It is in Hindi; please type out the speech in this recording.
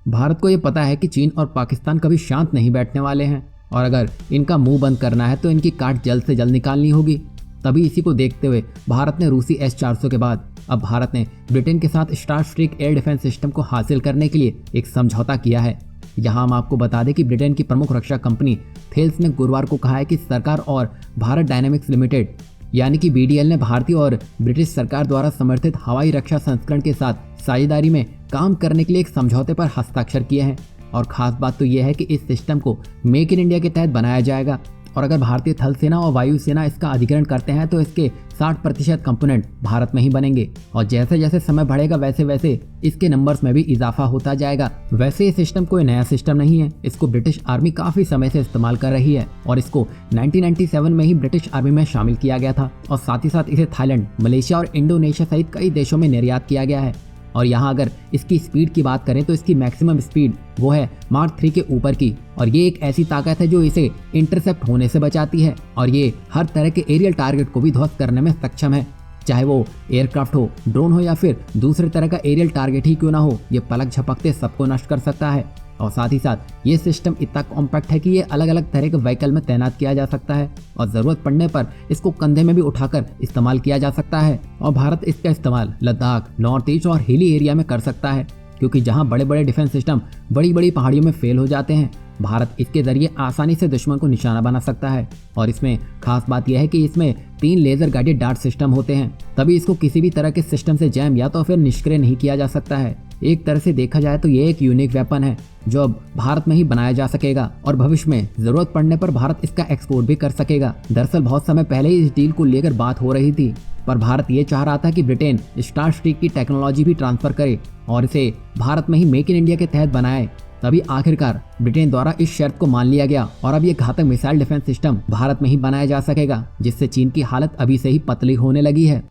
भारत को ये पता है कि चीन और पाकिस्तान कभी शांत नहीं बैठने वाले हैं और अगर इनका मुंह बंद करना है तो इनकी काट जल्द से जल्द निकालनी होगी। तभी इसी को देखते हुए भारत ने रूसी S-400 के बाद अब भारत ने ब्रिटेन के साथ स्टारस्ट्रीक एयर डिफेंस सिस्टम को हासिल करने के लिए एक समझौता किया है। यहाँ हम आपको बता दें कि ब्रिटेन की प्रमुख रक्षा कंपनी थेल्स ने गुरुवार को कहा है कि सरकार और भारत डायनेमिक्स लिमिटेड यानी कि BDL ने भारतीय और ब्रिटिश सरकार द्वारा समर्थित हवाई रक्षा संस्करण के साथ साझेदारी में काम करने के लिए एक समझौते पर हस्ताक्षर किए हैं। और खास बात तो यह है कि इस सिस्टम को मेक इन इंडिया के तहत बनाया जाएगा और अगर भारतीय थल सेना और वायु सेना इसका अधिग्रहण करते हैं तो इसके 60% कंपोनेंट भारत में ही बनेंगे और जैसे जैसे समय बढ़ेगा वैसे वैसे इसके नंबर्स में भी इजाफा होता जाएगा। वैसे ये सिस्टम कोई नया सिस्टम नहीं है, इसको ब्रिटिश आर्मी काफी समय से इस्तेमाल कर रही है और इसको 1997 में ही ब्रिटिश आर्मी में शामिल किया गया था और साथ ही साथ इसे थाईलैंड, मलेशिया और इंडोनेशिया सहित कई देशों में निर्यात किया गया है। और यहाँ अगर इसकी स्पीड की बात करें तो इसकी मैक्सिमम स्पीड वो है मार्क 3 के ऊपर की और ये एक ऐसी ताकत है जो इसे इंटरसेप्ट होने से बचाती है और ये हर तरह के एरियल टारगेट को भी ध्वस्त करने में सक्षम है, चाहे वो एयरक्राफ्ट हो, ड्रोन हो या फिर दूसरे तरह का एरियल टारगेट ही क्यों ना हो, ये पलक झपकते सबको नष्ट कर सकता है। और साथ ही साथ ये सिस्टम इतना कॉम्पैक्ट है कि ये अलग अलग तरह के व्हीकल में तैनात किया जा सकता है और ज़रूरत पड़ने पर इसको कंधे में भी उठाकर इस्तेमाल किया जा सकता है। और भारत इसका इस्तेमाल लद्दाख, नॉर्थ ईस्ट और हिली एरिया में कर सकता है क्योंकि जहां बड़े बड़े डिफेंस सिस्टम बड़ी बड़ी पहाड़ियों में फेल हो जाते हैं, भारत इसके जरिए आसानी से दुश्मन को निशाना बना सकता है। और इसमें खास बात यह है कि इसमें 3 लेजर गाइडेड डार्ट सिस्टम होते हैं, तभी इसको किसी भी तरह के सिस्टम से जैम या तो फिर निष्क्रिय नहीं किया जा सकता है। एक तरह से देखा जाए तो ये एक यूनिक वेपन है जो अब भारत में ही बनाया जा सकेगा और भविष्य में जरूरत पड़ने पर भारत इसका एक्सपोर्ट भी कर सकेगा। दरअसल बहुत समय पहले ही इस डील को लेकर बात हो रही थी पर भारत ये चाह रहा था कि ब्रिटेन स्टारस्ट्रीक की टेक्नोलॉजी भी ट्रांसफर करे और इसे भारत में ही मेक इन इंडिया के तहत बनाए। तभी आखिरकार ब्रिटेन द्वारा इस शर्त को मान लिया गया और अब ये घातक मिसाइल डिफेंस सिस्टम भारत में ही बनाया जा सकेगा जिससे चीन की हालत अभी से ही पतली होने लगी है।